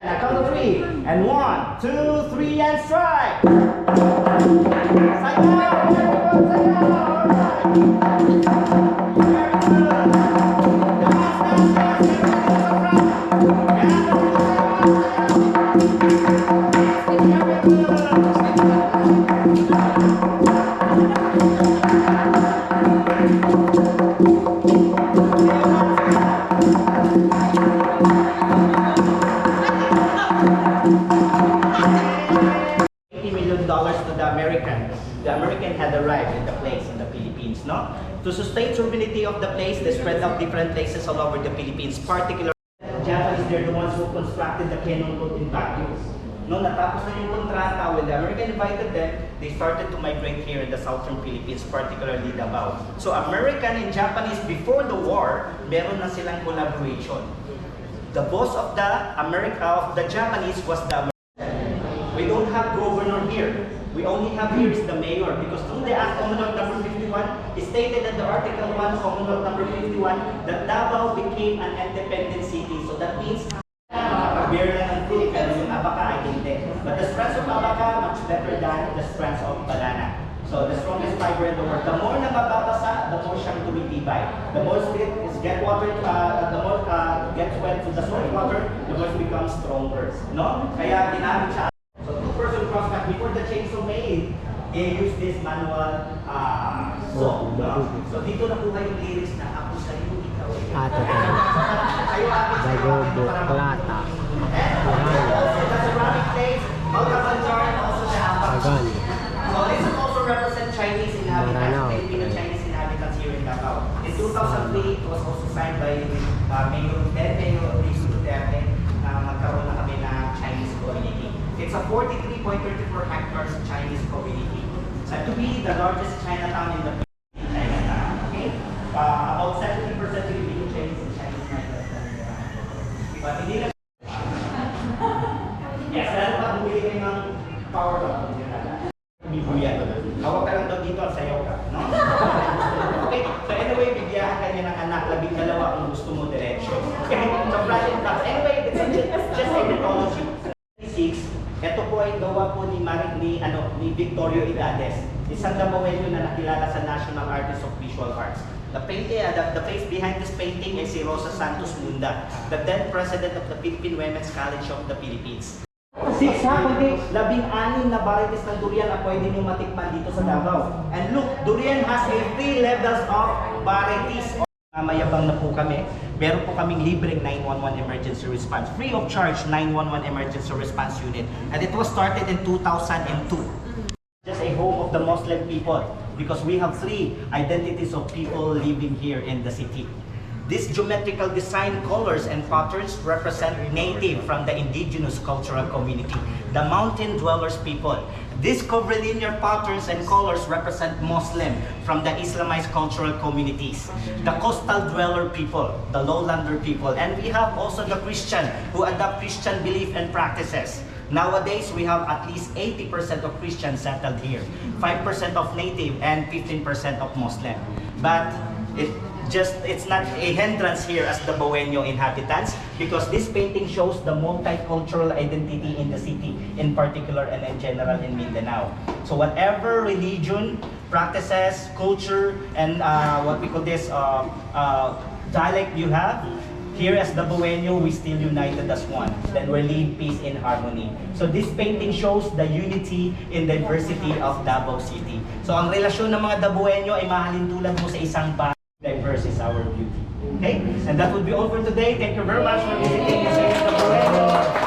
I count to three. And 1, 2, 3, and strike. Sayaw! Very good, sayaw! Alright. Very good. Dance, dance, dance. $80 million to the Americans. The American had arrived in the place in the Philippines, no? To sustain sovereignty of the place, they spread out different places all over the Philippines. Particularly, the Japanese, they're the ones who constructed the Cannon Road in Baguio. No, natapos na yung kontrata, when the American invited them, they started to migrate here in the southern Philippines, particularly Davao. So American and Japanese, before the war, meron na silang collaboration. The boss of the Japanese was the American. We don't have governor here. We only have here is the mayor, because through the Act Commonwealth number 51, it stated in the Article 1 Commonwealth number 51 that Davao became an independent city. So that means beer lang ang fruit, pero yung abaca ay hindi. But the strands of abaca much better than the strands of banana. So the strongest fiber in the world. The more na mababasa, the more siyang tumitibay. The more it gets wet to the soil water, the more it becomes stronger. No? Kaya ginamit siya. So two-person crosscut. Before the chainsaw made, they use this manual saw. No? So dito nakuha yung lyrics na ako sa iyo, ikaw ay kayo akin sa iyo, Plata. and also the ceramic plates, Alcazar, and also the Abaca. So this also represent Chinese inhabitants, Filipino Chinese inhabitants here in Davao. In 2003, it was also signed by Mayor Duterte na magkaroon na kami ng Chinese community. It's a 43.34 hectares Chinese community. Said to be the largest Chinatown in the Chinatown. Okay? About 70% Filipino Chinese and Chinese migrants. But hindi lang. Yes, dahil pa bumili kayo ng power lock. Bibuyan. Hawak ka lang daw dito at sayaw ka. No? Okay, so anyway, bigyan ka niya ng anak, 12 kung gusto mo diretsyo. Okay, so project blocks. Anyway, it's just a mythology. 6, ito po ay gawa po ni Victorio Idades, isang Davaoenyo na nakilala sa National Artist of Visual Arts. The face behind this painting is si Rosa Santos Munda, the then president of the Philippine Women's College of the Philippines. 6 ha, kundi 16 na varieties ng durian na pwede nyo matikman dito sa Davao. And look, durian has 3 levels of varieties. Mayabang na po kami. Meron po kaming libreng 911 emergency response. Free of charge 911 emergency response unit. And it was started in 2002. Just a home of the Muslim people because we have 3 identities of people living here in the city. These geometrical design colors and patterns represent native from the indigenous cultural community, the mountain dwellers people. These curvilinear patterns and colors represent Muslim from the Islamized cultural communities, the coastal dweller people, the lowlander people, and we have also the Christian who adopt Christian belief and practices. Nowadays, we have at least 80% of Christians settled here, 5% of native, and 15% of Muslim. But it's not a hindrance here as the Davaoenyo inhabitants because this painting shows the multicultural identity in the city in particular and in general in Mindanao. So whatever religion, practices, culture, and what we call this dialect you have, here as the Davaoenyo, we still united as one. Then we live peace in harmony. So this painting shows the unity in diversity of Davao City. So ang relasyon ng mga Davaoenyo ay mahalin tulad mo sa isang bahay. Diverse is our beauty. Okay? And that would be all for today. Thank you very much for visiting the Davaoenyo.